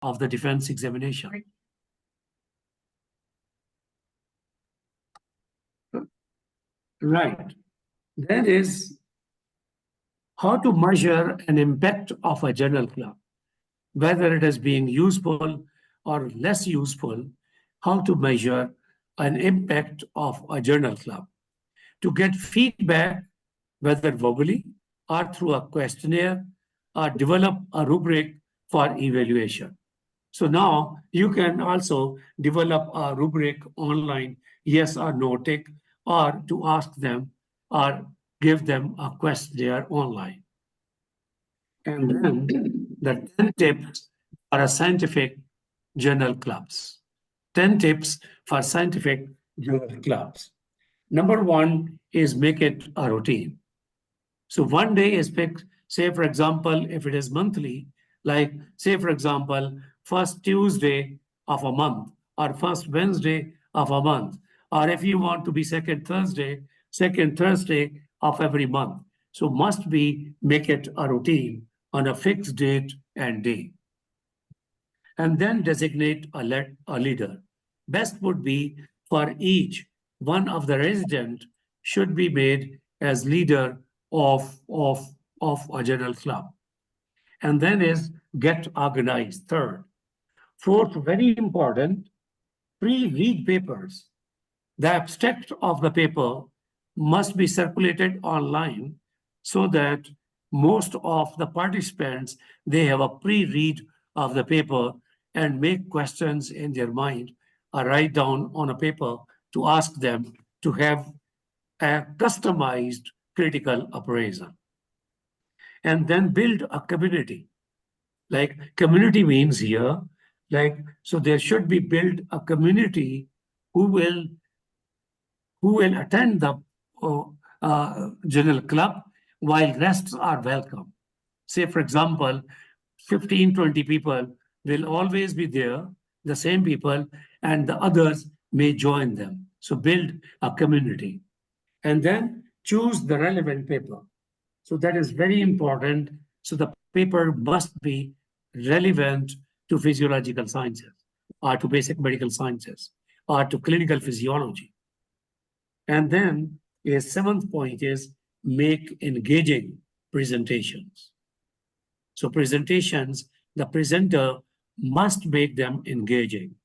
of the defense examination. Right. That is how to measure an impact of a journal club, whether it is being useful or less useful, how to measure an impact of a journal club. To get feedback, whether verbally or through a questionnaire, or develop a rubric for evaluation. So now you can also develop a rubric online, yes or no tick, or to ask them or give them a questionnaire online. And then the 10 tips for a scientific journal clubs. 10 tips for scientific journal clubs. Number one is make it a routine. So one day is picked, say, for example, if it is monthly, like, say, for example, first Tuesday of a month or first Wednesday of a month, or if you want to be second Thursday of every month. So must be make it a routine on a fixed date and day. And then designate a leader. Best would be for each one of the resident should be made as leader of a journal club. And then is get organized, third. Fourth, very important, pre-read papers. The abstract of the paper must be circulated online so that most of the participants, they have a pre-read of the paper and make questions in their mind or write down on a paper to ask them to have a customized critical appraisal. And then build a community. Like community means here, like, so there should be build a community who will attend the journal club while rests are welcome. Say, for example, 15, 20 people will always be there, the same people, and the others may join them. So build a community. And then choose the relevant paper. So that is very important. So the paper must be relevant to physiological sciences or to basic medical sciences or to clinical physiology. And then a seventh point is make engaging presentations. So presentations, the presenter must make them engaging,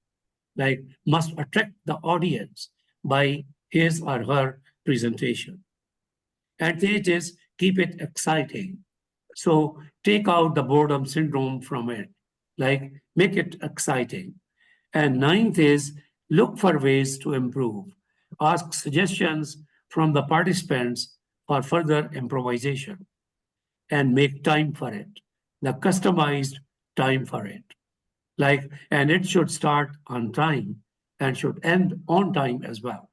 like must attract the audience by his or her presentation. And it is keep it exciting. So take out the boredom syndrome from it, like make it exciting. And ninth is look for ways to improve. Ask suggestions from the participants for further improvisation and make time for it, the customized time for it. Like, and it should start on time and should end on time as well,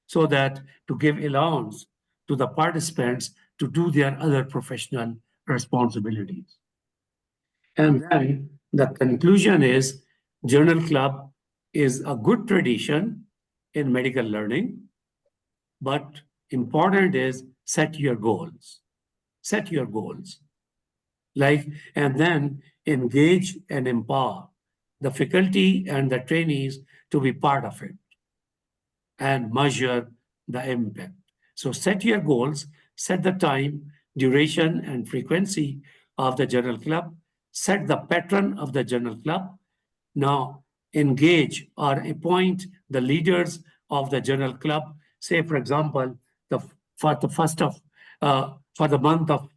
so that to give allowance to the participants to do their other professional responsibilities. And then the conclusion is Journal Club is a good tradition in medical learning, but important is set your goals. Set your goals. Like, and then engage and empower the faculty and the trainees to be part of it and measure the impact. So set your goals, set the time, duration, and frequency of the journal club, set the pattern of the journal club. Now engage or appoint the leaders of the journal club. Say, for example, for the month of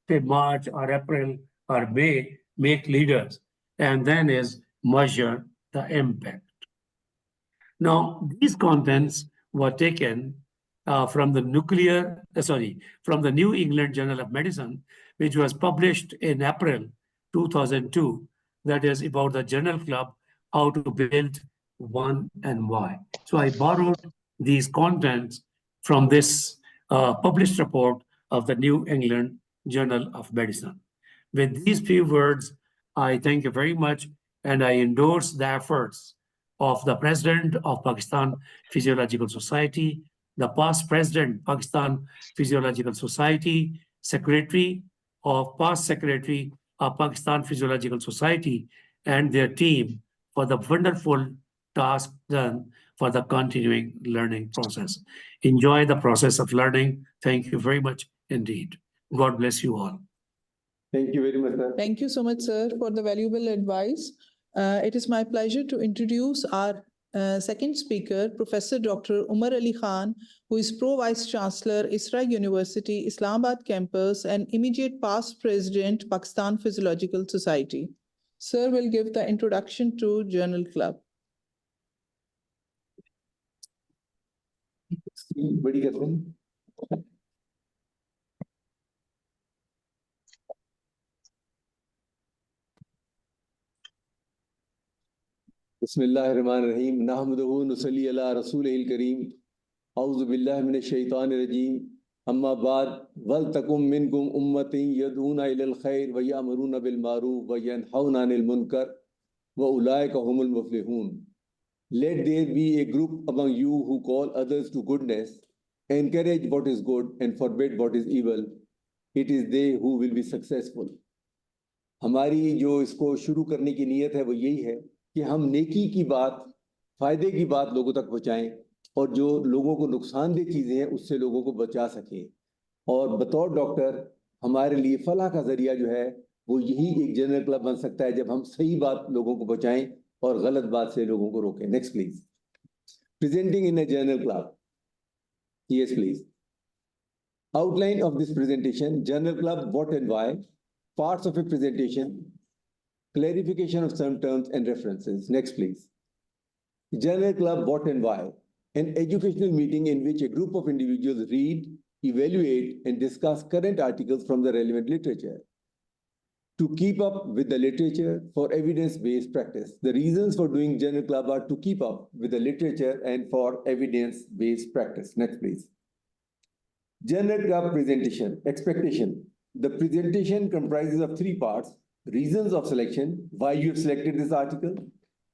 say March or April or May, make leaders, and then is measure the impact. Now, these contents were taken from the from the New England Journal of Medicine, which was published in April 2002. That is about the journal club, how to build one and why. So I borrowed these contents from this published report of the New England Journal of Medicine. With these few words, I thank you very much, and I endorse the efforts of the President of Pakistan Physiological Society, the past President Pakistan Physiological Society, Secretary of Pakistan Physiological Society, and their team for the wonderful task done for the continuing learning process. Enjoy the process of learning. Thank you very much indeed. God bless you all. Thank you very much, sir. Thank you so much, sir, for the valuable advice. It is my pleasure to introduce our second speaker, Professor Dr. Umar Ali Khan, who is Pro Vice Chancellor, ISRA University, Islamabad campus, and immediate past President, Pakistan Physiological Society. Sir will give the introduction to Journal Club. बड़ी करते हैं। बिस्मिल्लाहिर्रहमानिर्रहीम नहमदुहु नुसल्ली अला रसूलिल करीम औज़ु बिल्लाहि मिनश शैतानिर रजीम अम्मा बाद वल तकुम मिनकुम उम्मतिन यदऊना इलल खैर व यामरूना बिल मारूफ व यनहौना अनिल मुनकर व उलाइका हुमुल मुफ्लिहून. Let there be a group among you who call others to goodness, encourage what is good and forbid what is evil. It is they who will be successful. हमारी जो इसको शुरू करने की नीयत है वो यही है कि हम नेकी की बात, फायदे की बात लोगों तक पहुंचाएं और जो लोगों को नुकसानदेह चीज़ें हैं उससे लोगों को बचा सकें. और बतौर डॉक्टर हमारे लिए फलाह का जरिया जो है वो यही एक जनरल क्लब बन सकता है जब हम सही बात लोगों को बचाएं और गलत बात से लोगों को रोकें. Next please. Presenting in a general club. Yes please. Outline of this presentation: Journal Club, what and why, parts of a presentation, clarification of some terms and references. Next, please. Journal Club, what and why, an educational meeting in which a group of individuals read, evaluate, and discuss current articles from the relevant literature to keep up with the literature for evidence-based practice. The reasons for doing Journal Club are to keep up with the literature and for evidence-based practice. Next, please. Journal Club presentation, expectation. The presentation comprises of three parts: reasons of selection, why you have selected this article;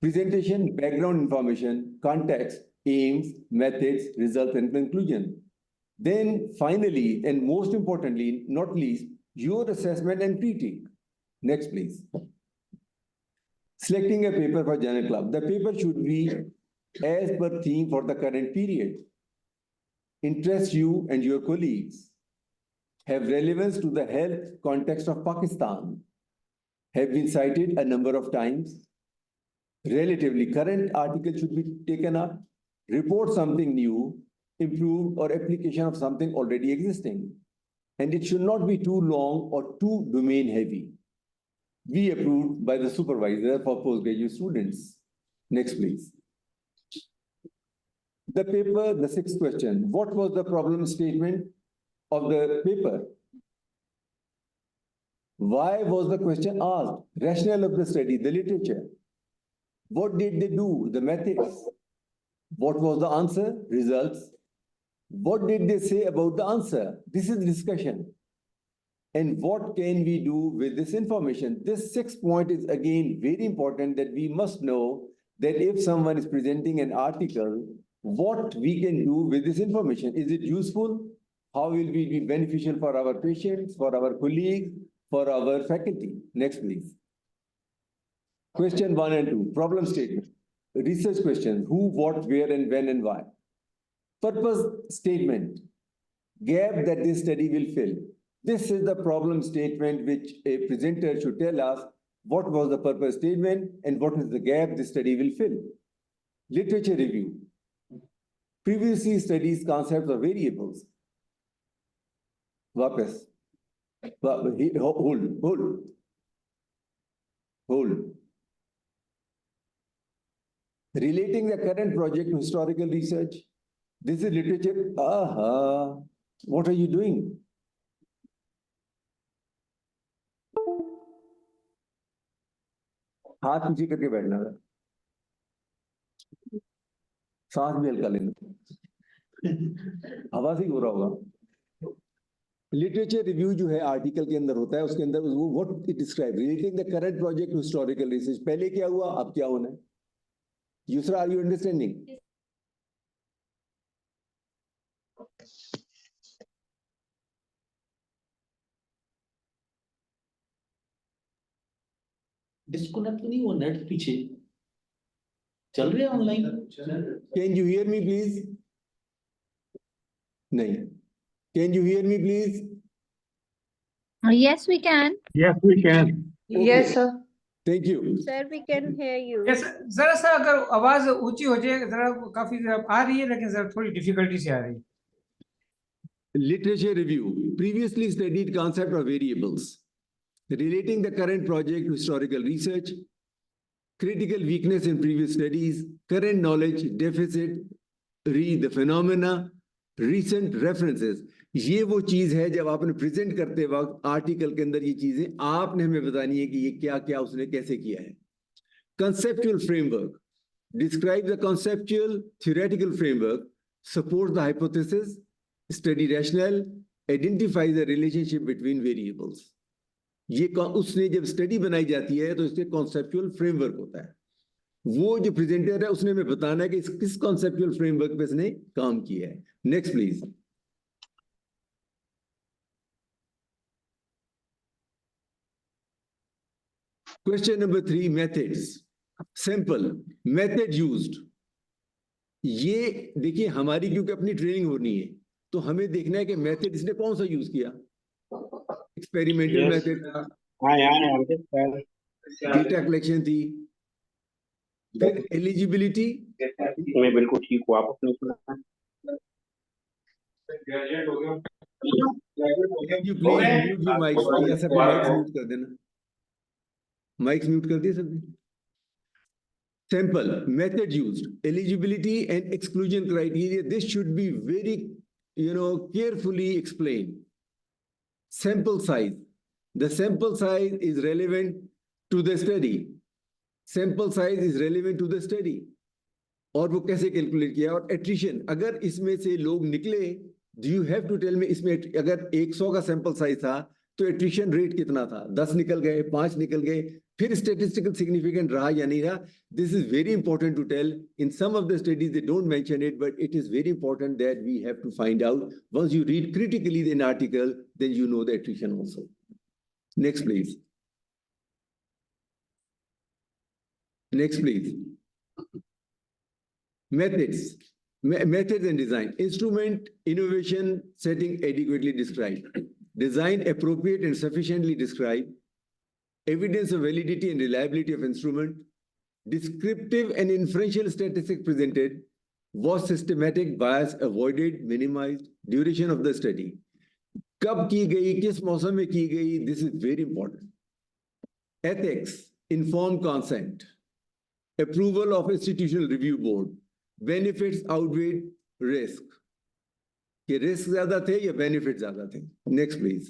presentation, background information, context, aims, methods, results, and conclusion. Then finally, and most importantly, not least, your assessment and critique. Next, please. Selecting a paper for Journal Club. The paper should be as per theme for the current period, interest you and your colleagues, have relevance to the health context of Pakistan, have been cited a number of times, relatively current article should be taken up, report something new, improved, or application of something already existing, and it should not be too long or too domain heavy. Be approved by the supervisor for postgraduate students. Next, please. The paper, the sixth question: what was the problem statement of the paper? Why was the question asked? Rationale of the study, the literature. What did they do? The methods. What was the answer? Results. What did they say about the answer? This is discussion. And what can we do with this information? This sixth point is again very important, that we must know that if someone is presenting an article, what we can do with this information. Is it useful? How will it be beneficial for our patients, for our colleagues, for our faculty? Next, please. Question 1 and 2, problem statement. Research questions: who, what, where, and when, and why. Purpose statement: gap that this study will fill. This is the problem statement which a presenter should tell us what was the purpose statement and what is the gap this study will fill. Literature review: previously studies concepts of variables. Vapas. Hold. Relating the current project to historical research. This is literature. Aha. What are you doing? हाथ पीछे करके बैठना है, सांस भी हल्का लेना, हवा से ही हो रहा होगा. लिटरेचर रिव्यू जो है आर्टिकल के अंदर होता है, उसके अंदर वो what it describe relating the current project to historical research. पहले क्या हुआ, अब क्या होना है. Yusra, are you understanding? Disconnect नहीं हुआ नेट पीछे चल रहे online. Can you hear me, please? नहीं. Can you hear me, please? Yes, we can. Yes, we can. Yes, sir. Thank you. Sir, we can hear you. Yes, जरा सा अगर आवाज ऊंची हो जाए जरा काफी जरा आ रही है लेकिन जरा थोड़ी डिफिकल्टी से आ रही है. Literature review. Previously studied concept of variables. Relating the current project to historical research. Critical weakness in previous studies. Current knowledge deficit. Read the phenomena. Recent references. ये वो चीज है जब आपने प्रेजेंट करते वक्त आर्टिकल के अंदर ये चीजें आपने हमें बतानी है कि ये क्या क्या उसने कैसे किया है. Conceptual framework. Describe the conceptual theoretical framework. Support the hypothesis. Study rationale. Identify the relationship between variables. ये उसने जब स्टडी बनाई जाती है तो इसके कॉन्सेप्चुअल फ्रेमवर्क होता है. वो जो प्रेजेंटर है उसने हमें बताना है कि किस कॉन्सेप्चुअल फ्रेमवर्क पे इसने काम किया है. Next please. Question number 3, methods. Simple. Method used. ये देखिए हमारी क्योंकि अपनी ट्रेनिंग होनी है तो हमें देखना है कि मेथड इसने कौन सा यूज किया. एक्सपेरिमेंटल मेथड, डेटा कलेक्शन थी, फिर एलिजिबिलिटी. मैं बिल्कुल ठीक हूँ. आप अपने सुना. You please mute your mics. या सबने माइक्स म्यूट कर देना. माइक्स म्यूट कर दिए सबने. Simple. Method used. Eligibility and exclusion criteria. This should be very, carefully explained. Sample size. The sample size is relevant to the study. Sample size is relevant to the study. और वो कैसे calculate किया. और attrition, अगर इसमें से लोग निकले, do you have to tell me इसमें अगर 100 का सैंपल साइज था तो एट्रिशन रेट कितना था. 10 निकल गए, 5 निकल गए, फिर स्टैटिस्टिकल सिग्निफिकेंट रहा या नहीं रहा. This is very important to tell. In some of the studies they don't mention it, but it is very important that we have to find out. Once you read critically the article then you know the attrition also. Next please. Next please. Methods. Methods and design. Instrument, innovation, setting adequately described. Design appropriate and sufficiently described. Evidence of validity and reliability of instrument. Descriptive and inferential statistics presented. Was systematic bias avoided, minimized. Duration of the study. कब की गई, किस मौसम में की गई. This is very important. Ethics, informed consent. Approval of institutional review board. Benefits outweigh risk. कि risk ज्यादा थे या बेनिफिट ज्यादा थे. Next please.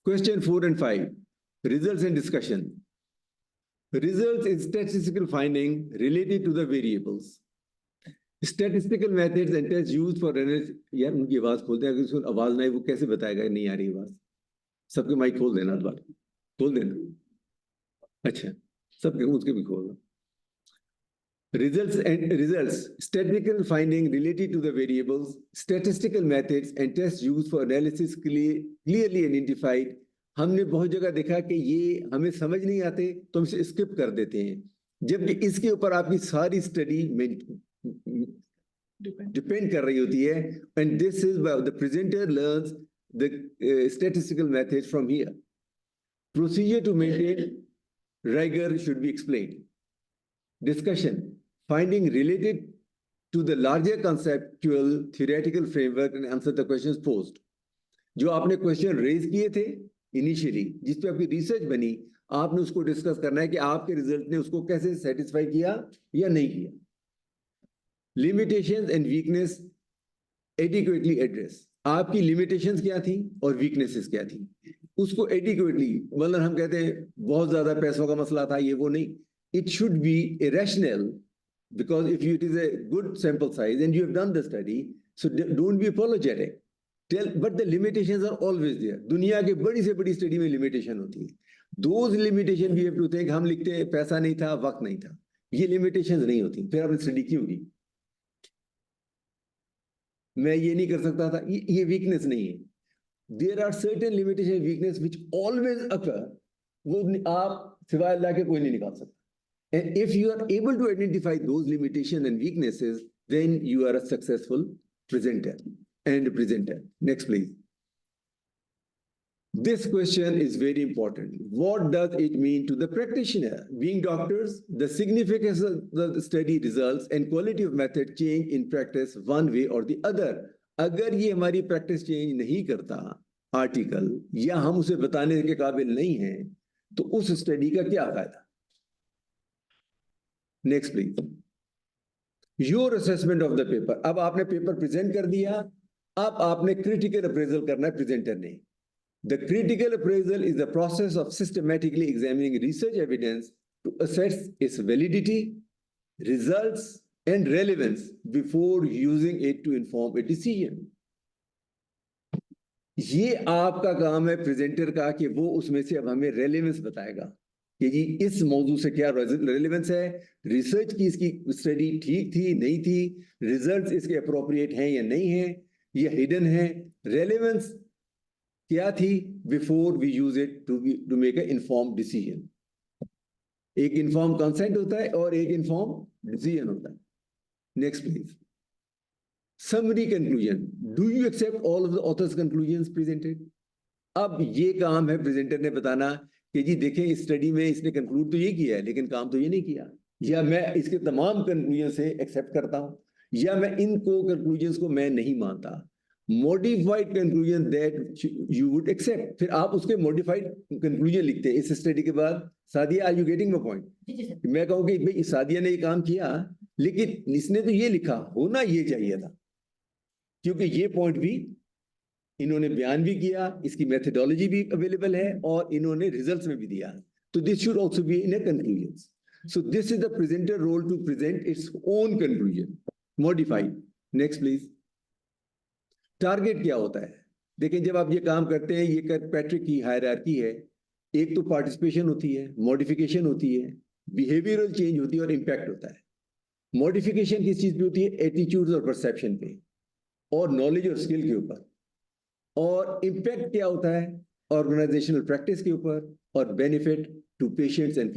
Question 4 and 5. Results and discussion. Results is statistical finding related to the variables. Statistical methods and tests used for analysis. यार उनकी आवाज खोलते हैं. अगर उसको आवाज नहीं वो कैसे बताएगा नहीं आ रही आवाज. सबके माइक खोल देना. दोबारा खोल देना. अच्छा सबके उसके भी खोल दो. Results, statistical finding related to the variables, statistical methods and tests used for analysis clearly identified. हमने बहुत जगह देखा कि ये हमें समझ नहीं आते तो हम इसे स्किप कर देते हैं, जबकि इसके ऊपर आपकी सारी स्टडी डिपेंड कर रही होती है. And this is where the presenter learns the statistical methods from here. Procedure to maintain rigor should be explained. Discussion. Finding related to the larger conceptual theoretical framework and answer the questions posed. जो आपने question raise किए थे initially, जिस पे आपकी research बनी, आपने उसको डिस्कस करना है कि आपके रिजल्ट ने उसको कैसे सेटिस्फाई किया या नहीं किया. Limitations and weakness adequately address. आपकी लिमिटेशंस क्या थी और वीकनेसेस क्या थी, उसको एडिक्वेटली, मतलब हम कहते हैं बहुत ज्यादा पैसों का मसला था, ये वो नहीं. It should be irrational. Because if it is a good sample size and you have done the study, so don't be apologetic. But the limitations are always there. दुनिया के बड़ी से बड़ी स्टडी में लिमिटेशन होती है. Those limitations we have to think. हम लिखते हैं पैसा नहीं था, वक्त नहीं था, ये limitations नहीं होती. फिर आपने स्टडी क्यों की. मैं ये नहीं कर सकता था, ये weakness नहीं है. There are certain limitation weakness which always occur. वो आप सिवाय अल्लाह के कोई नहीं निकाल सकता. And if you are able to identify those limitations and weaknesses, then you are a successful presenter and presenter. Next, please. This question is very important. What does it mean to the practitioner? Being doctors, the significance of the study results and quality of method change in practice one way or the other. अगर ये हमारी practice change नहीं करता article या हम उसे बताने के काबिल नहीं हैं, तो उस study का क्या फायदा? Next, please. Your assessment of the paper. अब आपने paper present कर दिया, अब आपने critical appraisal करना है presenter ने. The critical appraisal is the process of systematically examining research evidence to assess its validity, results, and relevance before using it to inform a decision. ये आपका काम है प्रेजेंटर का कि वो उसमें से अब हमें रेलेवेंस बताएगा कि जी इस मौजू से क्या रेलेवेंस है, रिसर्च की इसकी स्टडी ठीक थी नहीं थी, रिजल्ट्स इसके अप्रोप्रिएट हैं या नहीं है, या हिडन है, रेलेवेंस क्या थी before we use it to make a inform decision. एक इन्फॉर्म कंसेंट होता है और एक इन्फॉर्म डिसीजन होता है. Next please. Summary conclusion. Do you accept all of the authors conclusions presented? अब ये काम है प्रेजेंटर ने बताना कि जी देखें इस स्टडी में इसने कंक्लूड तो ये किया है लेकिन काम तो ये नहीं किया, या मैं इसके तमाम कंक्लूजन से एक्सेप्ट करता हूं, या मैं इनको कंक्लूजन्स को मैं नहीं मानता. Modified conclusion that you would accept. फिर आप उसके मॉडिफाइड कंक्लूजन लिखते हैं इस स्टडी के बाद. Sadia, are you getting my point? मैं कहूँ कि भाई सादिया ने ये काम किया लेकिन इसने तो ये लिखा, होना ये चाहिए था, क्योंकि ये पॉइंट भी इन्होंने बयान भी किया, इसकी मेथोडोलॉजी भी अवेलेबल है और इन्होंने रिजल्ट्स में भी दिया. तो this should also be in a conclusion. So this is the presenter role to present its own conclusion modified. Next please. Target क्या होता है? देखें जब आप ये काम करते हैं, ये पैट्रिक की हायरार्की है. एक तो पार्टिसिपेशन होती है, मॉडिफिकेशन होती है, बिहेवियरल चेंज होती है और इम्पैक्ट होता है. मॉडिफिकेशन किस चीज पे होती है? एटीट्यूड्स और परसेप्शन पे और नॉलेज और स्किल के ऊपर. और इम्पैक्ट क्या होता है? ऑर्गेनाइजेशनल प्रैक्टिस के ऊपर और benefit to patients and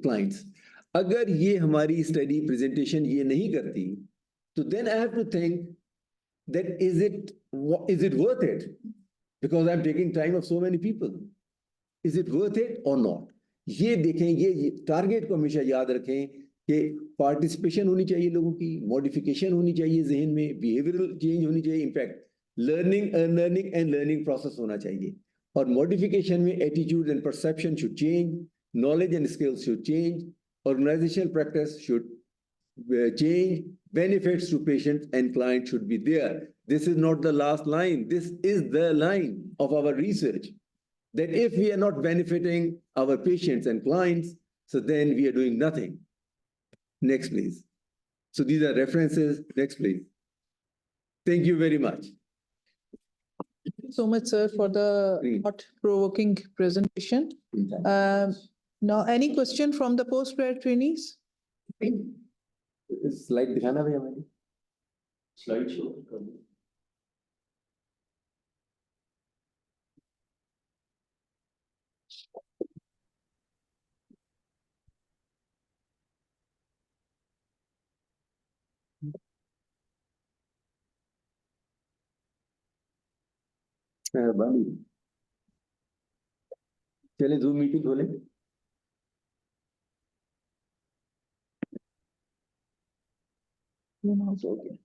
clients. अगर ये हमारी स्टडी प्रेजेंटेशन ये नहीं करती तो then I have to think that is it worth it, because I'm taking time of so many people. Is it worth it or not? ये देखें, ये टारगेट को हमेशा याद रखें कि पार्टिसिपेशन होनी चाहिए लोगों की, मॉडिफिकेशन होनी चाहिए जहन में, बिहेवियरल चेंज होनी चाहिए, impact, learning and learning process होना चाहिए. और मॉडिफिकेशन में attitude and perception should change, knowledge and skills should change, organisational practice should change, benefits to patients and clients should be there. This is not the last line. This is the line of our research, that if we are not benefiting our patients and clients, so then we are doing nothing. Next, please. So these are references. Next, please. Thank you very much. Thank you so much, sir, for the thought-provoking presentation. Now, any question from the postgrad trainees? Slide दिखाना भैया मैंने. Slide show कर दो. मेहरबानी. चले zoom meeting खोले. Okay.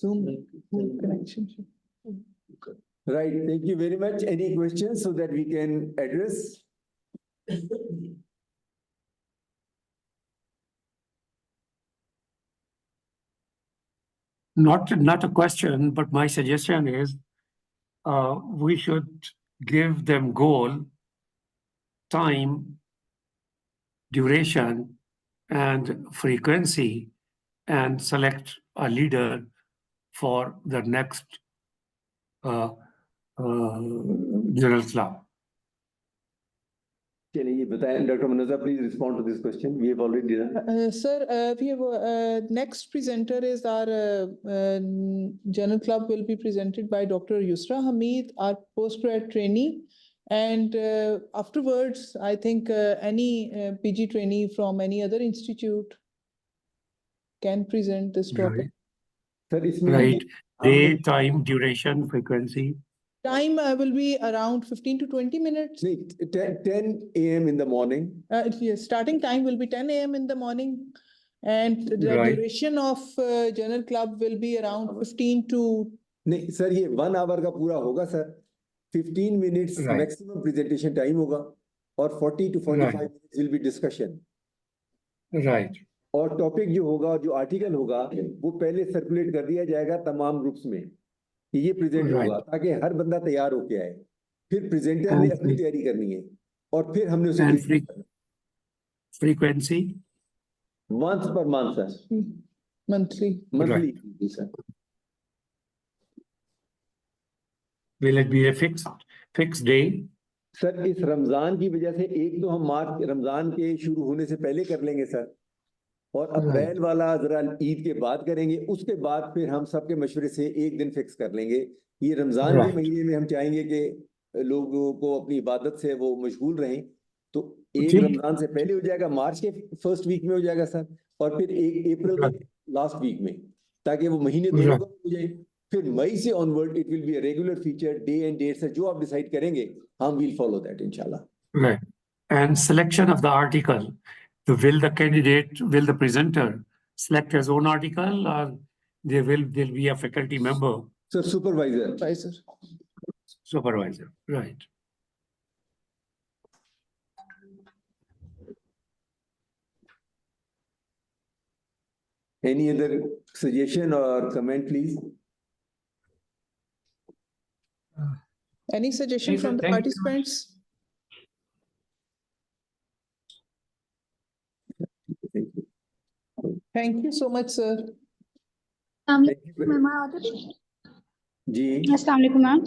Zoom connection. Right. Thank you very much. Any questions so that we can address? Not a question, but my suggestion is we should give them goal, time, duration, and frequency, and select a leader for the next general club. चलिए बताएं, Dr. Manaza, please respond to this question. We have already done. Sir, we have next presenter is our general club will be presented by Dr. Yusra Hamid, our postgrad trainee. And afterwards, I think any PG trainee from any other institute can present this topic. Right. Sir इसमें Right. हम Day, time, duration, frequency. Time will be around 15 to 20 minutes. नहीं 10 a.m. in the morning. Yes, starting time will be 10 a.m. in the morning. And the Right. duration of General Club will be around 15 to नहीं sir ये 1 hour का पूरा होगा sir 15 minutes Right. maximum presentation time होगा और 40 to 45 Right. minutes will be discussion. Right. और topic जो होगा जो आर्टिकल होगा वो पहले सर्कुलेट कर दिया जाएगा तमाम ग्रुप्स में कि ये प्रेजेंट Right. होगा ताकि हर बंदा तैयार होके आए फिर प्रेजेंटर ने And अपनी तैयारी करनी है और फिर हमने उसे And present करना frequency. once per month sir monthly. Monthly sir Will it be a fixed day? Sir इस रमजान की वजह से एक तो हम मार्च रमजान के शुरू होने से पहले कर लेंगे सर और अप्रैल वाला जरा ईद के बाद करेंगे उसके बाद फिर हम सबके मशवरे से एक दिन फिक्स कर लेंगे ये रमजान के Right. महीने में हम चाहेंगे कि लोगों को अपनी इबादत से वो मशगूल रहें तो एक ठीक। रमजान से पहले हो जाएगा मार्च के फर्स्ट वीक में हो जाएगा सर और फिर एक अप्रैल Right. के लास्ट वीक में ताकि वो महीने दोनों Right. का हो जाए फिर मई से onward it will be a regular feature day and date से जो आप डिसाइड करेंगे हम विल फॉलो दैट इंशाल्लाह Right. And selection of the article. Will the candidate, will the presenter select his own article, or there'll be a faculty member, sir supervisor Advisor. supervisor? Right. Any other suggestion or comment, please? Any suggestion Yes, sir. from the Thank you very much. participants? Thank you. Thank you so much, sir. Thank you. Am I audible? जी Assalamu alaikum, ma'am.